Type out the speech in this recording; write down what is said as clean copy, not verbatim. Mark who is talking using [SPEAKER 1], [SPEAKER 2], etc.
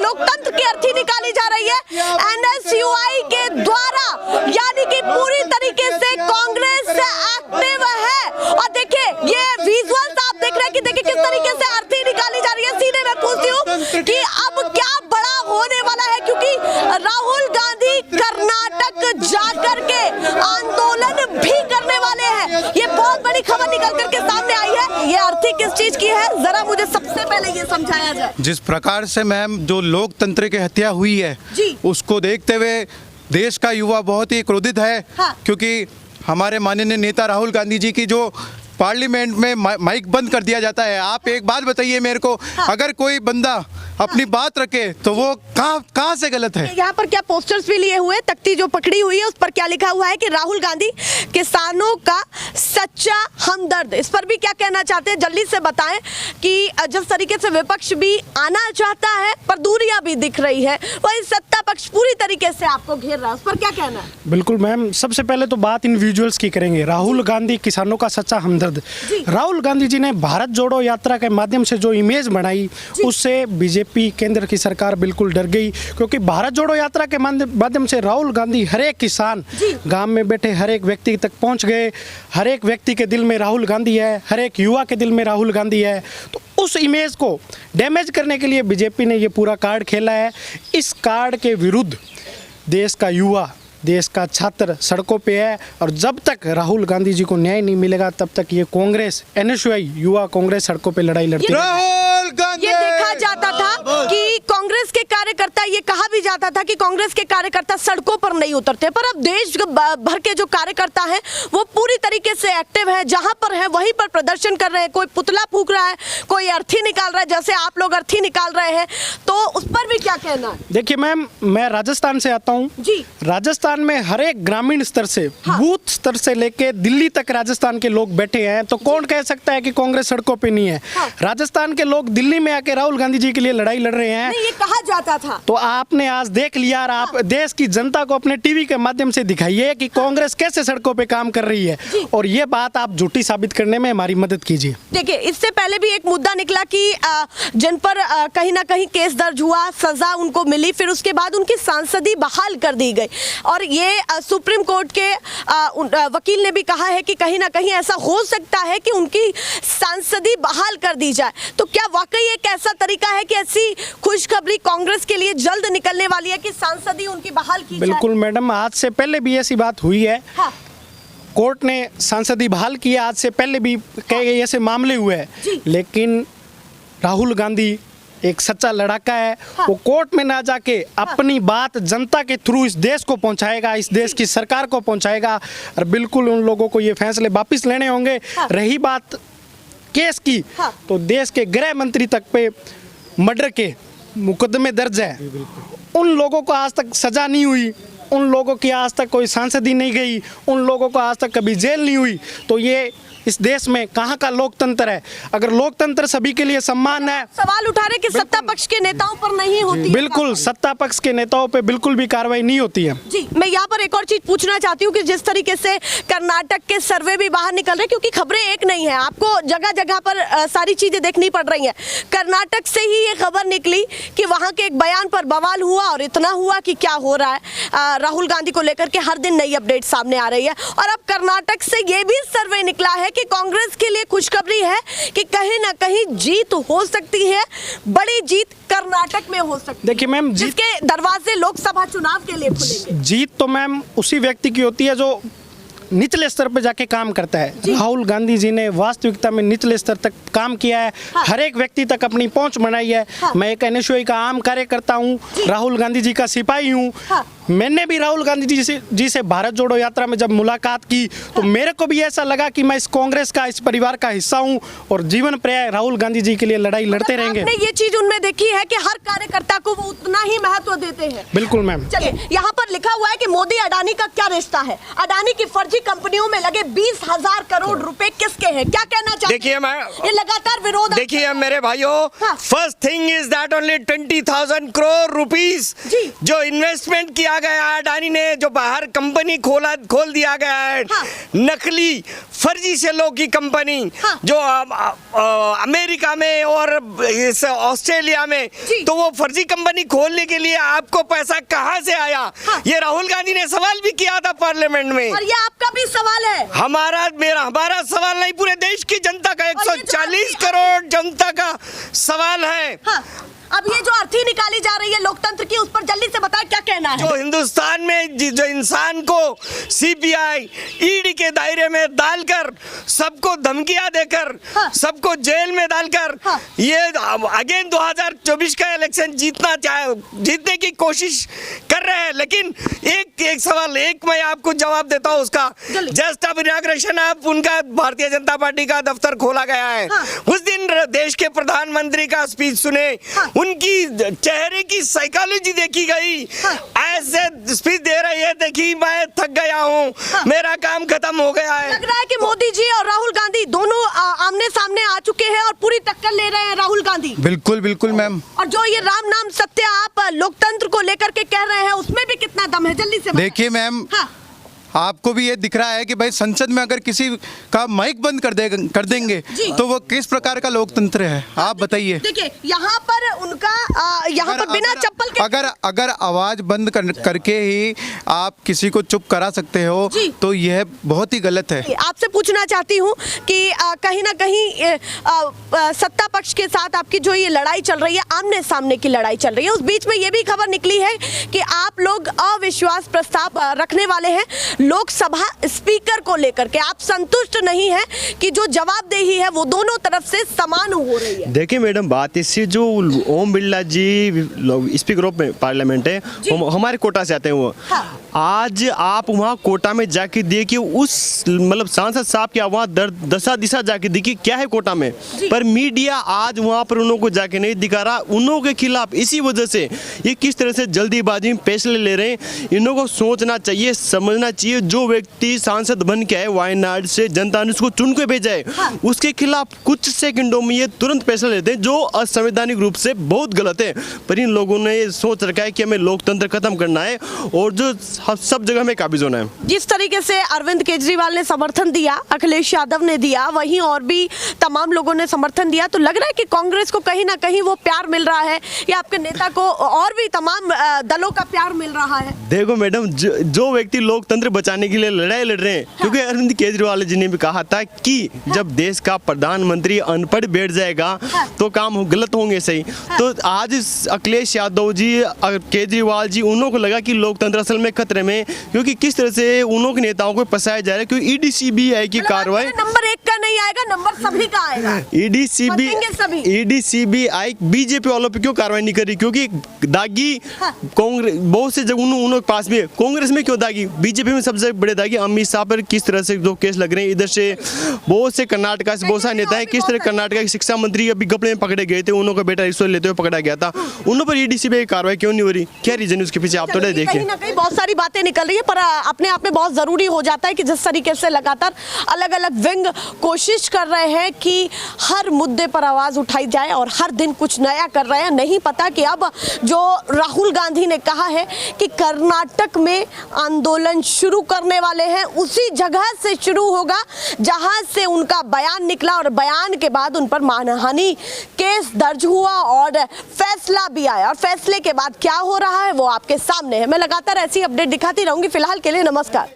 [SPEAKER 1] लोकतंत्र की अर्थी निकाली जा रही है एनएसयूआई के द्वारा, यानी कि पूरी तरीके से कांग्रेस एक्टिव है। और देखिए ये विजुअल्स आप देख रहे हैं कि देखिए किस तरीके से अर्थी निकाली जा रही है। सीधे मैं पूछती हूँ कि अब क्या बड़ा होने वाला है, क्योंकि राहुल गांधी कर्नाटक जाकर के आंदोलन भी करने वाले हैं। ये बहुत बड़ी खबर निकल करके सामने आई है। ये अर्थी किस चीज की है, जरा मुझे सबसे पहले ये समझाया जाए।
[SPEAKER 2] जिस प्रकार से मैम जो लोकतंत्र की हत्या हुई है उसको देखते हुए देश का युवा बहुत ही क्रोधित है।
[SPEAKER 1] हाँ।
[SPEAKER 2] क्योंकि हमारे माननीय नेता राहुल गांधी जी की जो पार्लियामेंट में माइक बंद कर दिया जाता है। आप एक बात बताइए मेरे को, अगर कोई बंदा अपनी बात रखे तो वो कहाँ से गलत है?
[SPEAKER 1] यहाँ पर क्या पोस्टर्स भी लिए हुए, तख्ती जो पकड़ी हुई है उस पर क्या लिखा हुआ है कि राहुल गांधी किसानों का सच्चा हमदर्द। इस पर भी क्या कहना चाहते हैं, जल्दी से बताएं कि जिस तरीके से विपक्ष भी आना चाहता है पर दूरियां भी दिख रही है, वही सत्ता पक्ष पूरी तरीके से आपको घेर रहा है, उस पर क्या कहना है?
[SPEAKER 3] बिल्कुल मैम, सबसे पहले तो बात इन विजुअल्स की करेंगे। राहुल गांधी किसानों का सच्चा हमदर्द। राहुल गांधी जी ने भारत जोड़ो यात्रा के माध्यम से जो इमेज बनाई उससे बीजेपी केंद्र की सरकार बिल्कुल डर गई, क्योंकि भारत जोड़ो यात्रा के माध्यम से राहुल गांधी हर एक किसान, गांव में बैठे हर एक व्यक्ति तक पहुंच गए। हर एक व्यक्ति के दिल में राहुल गांधी है, हर एक युवा के दिल में राहुल गांधी है। तो उस इमेज को डैमेज करने के लिए बीजेपी ने ये पूरा कार्ड खेला है। इस कार्ड के विरुद्ध देश का युवा, देश का छात्र सड़कों पे है, और जब तक राहुल गांधी जी को न्याय नहीं मिलेगा तब तक ये कांग्रेस एनएसयूआई युवा कांग्रेस सड़कों पे लड़ाई लड़ती है।
[SPEAKER 2] राहुल गांधी
[SPEAKER 1] ये देखा जाता था कि कांग्रेस के कार्यकर्ता, ये कहा भी जाता था कि कांग्रेस के कार्यकर्ता सड़कों पर नहीं उतरते, पर अब देश भर के जो कार्यकर्ता हैं वो पूरी तरीके से एक्टिव हैं, जहां पर है वहीं पर प्रदर्शन कर रहे हैं। कोई पुतला फूंक रहा है, कोई अर्थी निकाल रहा है, जैसे आप लोग अर्थी निकाल रहे हैं, तो उस पर भी क्या कहना है?
[SPEAKER 3] देखिए मैम, मैं राजस्थान से आता हूँ
[SPEAKER 1] जी।
[SPEAKER 3] राजस्थान में हर एक ग्रामीण स्तर से, बूथ स्तर से लेके दिल्ली तक राजस्थान के लोग बैठे हैं, तो कौन कह सकता है कि कांग्रेस सड़कों पे नहीं है? राजस्थान के लोग दिल्ली में आके राहुल गांधी जी के लिए लड़ाई लड़ रहे हैं।
[SPEAKER 1] नहीं, ये कहा जाता था।
[SPEAKER 3] तो आपने आज देख लिया, और आप देश की जनता को अपने टीवी के माध्यम से दिखाइए कि कांग्रेस कैसे सड़कों पे काम कर रही है, और ये बात आप झूठी साबित करने में हमारी मदद कीजिए।
[SPEAKER 1] देखिए, इससे पहले भी एक मुद्दा निकला कि जिन पर कहीं ना कहीं केस दर्ज हुआ, सजा उनको मिली, फिर उसके बाद उनकी सांसदी बहाल कर दी गई, और ये सुप्रीम कोर्ट के वकील ने भी कहा है कि कहीं ना कहीं ऐसा हो सकता है कि उनकी सांसदी बहाल कर दी जाए। तो क्या वाकई एक ऐसा तरीका है कि ऐसी खुशखबरी कांग्रेस के लिए जल्द निकलने वाली है कि सांसदी उनकी बहाल की जाए?
[SPEAKER 3] बिल्कुल मैडम, आज से पहले भी ऐसी बात हुई है। कोर्ट ने सांसदी बहाल किया, आज से पहले भी कई ऐसे मामले हुए हैं, लेकिन राहुल गांधी एक सच्चा लड़ाका है। वो कोर्ट में ना जाके अपनी बात जनता के थ्रू इस देश को पहुंचाएगा, इस देश की सरकार को पहुंचाएगा, और बिल्कुल उन लोगों को ये फैसले वापस लेने होंगे। रही बात केस की, तो देश के गृह मंत्री तक पे मर्डर के मुकदमे दर्ज है। उन लोगों को आज तक सजा नहीं हुई, उन लोगों की आज तक कोई सांसदी नहीं गई, उन लोगों को आज तक कभी जेल नहीं हुई। तो ये इस देश में कहाँ का लोकतंत्र है? अगर लोकतंत्र सभी के लिए सम्मान है,
[SPEAKER 1] सवाल उठा रहे कि सत्ता पक्ष के नेताओं पर नहीं होती।
[SPEAKER 3] बिल्कुल, सत्ता पक्ष के नेताओं पे बिल्कुल भी कार्रवाई नहीं होती है।
[SPEAKER 1] जी, मैं यहाँ पर एक और चीज पूछना चाहती हूँ कि जिस तरीके से कर्नाटक के सर्वे भी बाहर निकल रहे हैं, क्योंकि खबरें एक नहीं है, आपको जगह जगह पर सारी चीजें देखनी पड़ रही हैं। कर्नाटक से ही ये खबर निकली कि वहां के एक बयान पर बवाल हुआ, और इतना हुआ कि क्या हो रहा है राहुल गांधी को लेकर के हर दिन नई अपडेट सामने आ रही है। और अब कर्नाटक से ये भी सर्वे निकला है कि कांग्रेस के लिए खुशखबरी है कि कहीं ना कहीं जीत हो सकती है, बड़ी जीत कर्नाटक में हो सकती है।
[SPEAKER 3] देखिए मैम,
[SPEAKER 1] जिसके दरवाजे लोकसभा चुनाव के लिए खुलेंगे।
[SPEAKER 3] जीत तो मैम उसी व्यक्ति की होती है जो निचले स्तर पर जाके काम करता है। राहुल गांधी जी ने वास्तविकता में निचले स्तर तक काम किया है, हर एक व्यक्ति तक अपनी पहुंच बनाई है। मैं एक एनएसयूआई का आम कार्यकर्ता हूं, राहुल गांधी जी का सिपाही हूं। मैंने भी राहुल गांधी जी से भारत जोड़ो यात्रा में जब मुलाकात की तो मेरे को भी ऐसा लगा कि मैं इस कांग्रेस का, इस परिवार का हिस्सा हूं, और जीवन पर्याय राहुल गांधी जी के लिए लड़ाई लड़ते रहेंगे।
[SPEAKER 1] आपने ये चीज उनमें देखी है कि हर कार्यकर्ता को वो उतना ही महत्व देते हैं।
[SPEAKER 3] बिल्कुल मैम।
[SPEAKER 1] चलिए, यहाँ पर लिखा हुआ है कि मोदी अडानी का क्या रिश्ता है, अडानी की फर्जी कंपनियों में लगे 20,000 करोड़ रुपए किसके हैं, क्या कहना चाहते हैं?
[SPEAKER 4] देखिए मैं,
[SPEAKER 1] ये लगातार विरोध,
[SPEAKER 4] देखिए मेरे भाइयों, first thing is that only 20,000 crore rupees जो इन्वेस्टमेंट किया गया है, अडानी ने जो बाहर कंपनी खोल दिया गया है, नकली फर्जी सेलों की कंपनी जो अमेरिका में और इस ऑस्ट्रेलिया में, तो वो फर्जी कंपनी खोलने के लिए आपको पैसा कहाँ से आया? ये राहुल गांधी ने सवाल भी किया था पार्लियामेंट में।
[SPEAKER 1] और ये आपका भी सवाल है।
[SPEAKER 4] हमारा सवाल नहीं, पूरे देश की जनता का, 140 करोड़ जनता का सवाल है।
[SPEAKER 1] अब ये जो अर्थी निकाली जा रही है लोकतंत्र की, उस पर जल्दी से बताएं क्या कहना है।
[SPEAKER 4] जो हिंदुस्तान में जो इंसान को सीबीआई ईडी के दायरे में डालकर, सबको धमकियां देकर, सबको जेल में डालकर, ये अगेन 2024 का इलेक्शन जीतने की कोशिश कर रहे हैं। लेकिन एक सवाल, मैं आपको जवाब देता हूँ उसका। जस्ट अब इनॉग्रेशन आप उनका भारतीय जनता पार्टी का दफ्तर खोला गया है, उस दिन देश के प्रधानमंत्री का स्पीच सुने, उनकी चेहरे की साइकोलॉजी देखी गई, ऐसे स्पीच दे रही है, देखी मैं थक गया हूँ, मेरा काम खत्म हो गया है।
[SPEAKER 1] लग रहा है कि मोदी जी और राहुल गांधी दोनों आमने सामने आ चुके हैं और पूरी टक्कर ले रहे हैं राहुल गांधी।
[SPEAKER 2] बिल्कुल बिल्कुल मैम।
[SPEAKER 1] और जो ये राम नाम सत्य आप लोकतंत्र को लेकर के कह रहे हैं, उसमें भी कितना दम है, जल्दी से
[SPEAKER 2] देखिए मैम, आपको भी ये दिख रहा है कि भाई संसद में अगर किसी का माइक बंद कर देंगे तो वो किस प्रकार का लोकतंत्र है, आप बताइए।
[SPEAKER 1] देखिए यहाँ पर उनका यहाँ पर बिना चप्पल के
[SPEAKER 2] अगर आवाज बंद करके ही आप किसी को चुप करा सकते हो तो यह बहुत ही गलत है।
[SPEAKER 1] आपसे पूछना चाहती हूँ कि कहीं ना कहीं सत्ता पक्ष के साथ आपकी जो ये लड़ाई चल रही है, आमने सामने की लड़ाई चल रही है, उस बीच में ये भी खबर निकली है कि आप लोग अविश्वास प्रस्ताव रखने वाले हैं लोकसभा स्पीकर को लेकर के। आप संतुष्ट नहीं है कि जो जवाबदेही है वो दोनों तरफ से समान हो रही है?
[SPEAKER 5] देखिए मैडम, बात इससे जो ओम बिरला जी स्पीकर ऑफ पार्लियामेंट है, हमारे कोटा से आते हैं वो। आज आप वहाँ कोटा में जाके देखिए, उस मतलब सांसद साहब के वहाँ दशा दिशा जाके देखिए क्या है कोटा में, पर मीडिया आज वहाँ पर उन लोगों को जाके नहीं दिखा रहा। उन लोगों के खिलाफ इसी वजह से ये किस तरह से जल्दीबाजी में फैसले ले रहे हैं। इन लोगों को सोचना चाहिए, समझना चाहिए। जो व्यक्ति सांसद बन के आए वायनाड से, जनता ने उसको चुन के भेजा है, उसके खिलाफ कुछ सेकंडों में ये तुरंत फैसला लेते हैं, जो असंवैधानिक रूप से बहुत गलत है। पर इन लोगों ने ये सोच रखा है कि हमें लोकतंत्र खत्म करना है और जो सब जगह में काबिज होना है।
[SPEAKER 1] जिस तरीके से अरविंद केजरीवाल ने समर्थन दिया, अखिलेश यादव ने दिया, वहीं और भी तमाम लोगों ने समर्थन दिया, तो लग रहा है कि कांग्रेस को कहीं ना कहीं वो प्यार मिल रहा है या आपके नेता को और भी तमाम दलों का प्यार मिल रहा है।
[SPEAKER 5] देखो मैडम, जो व्यक्ति लोकतंत्र बचाने के लिए लड़ाई लड़ रहे हैं, क्योंकि अरविंद केजरीवाल जी ने भी कहा था कि जब देश का प्रधानमंत्री अनपढ़ बैठ जाएगा तो काम गलत होंगे सही। तो आज अखिलेश यादव जी, केजरीवाल जी, उन्होंने को लगा कि लोकतंत्र असल में खतरे में, क्योंकि किस तरह से उन्होंने के नेताओं को फंसाया जा रहा है। क्योंकि ईडी-सीबीआई की कार्रवाई
[SPEAKER 1] नंबर 1 का नहीं आएगा, नंबर सभी का आएगा।
[SPEAKER 5] ईडी-सीबीआई बीजेपी वालों पे क्यों कार्रवाई नहीं करी? क्योंकि दागी कांग्रेस बहुत से जब उन्होंने पास भी है। कांग्रेस में क्यों दागी? बीजेपी में सबसे बड़े दागी अमित शाह पर किस तरह से जो केस लग रहे हैं। इधर से बहुत से कर्नाटका से बहुत सारे नेता हैं, किस तरह कर्नाटका के शिक्षा मंत्री अभी घपले में पकड़े गए थे, उन्होंने बेटा रिश्वत लेते हुए पकड़ा गया था, उन पर ईडी-सीबीआई कार्रवाई क्यों नहीं हो रही? क्या रीजन उसके पीछे, आप थोड़ा देखिए।
[SPEAKER 1] कहीं ना कहीं बहुत सारी बातें निकल रही है, पर अपने आप में बहुत जरूरी हो जाता है कि जिस तरीके से लगातार अलग अलग विंग कोशिश कर रहे हैं कि हर मुद्दे पर आवाज उठाई जाए और हर दिन कुछ नया कर रहे हैं। नहीं पता कि अब जो राहुल गांधी ने कहा है कि कर्नाटक में आंदोलन शुरू करने वाले हैं, उसी जगह से शुरू होगा जहां से उनका बयान निकला और बयान के बाद उन पर मानहानि केस दर्ज हुआ और फैसला भी आया। और फैसले के बाद क्या हो रहा है वो आपके सामने है। मैं लगातार ऐसी अपडेट दिखाती रहूंगी। फिलहाल के लिए नमस्कार।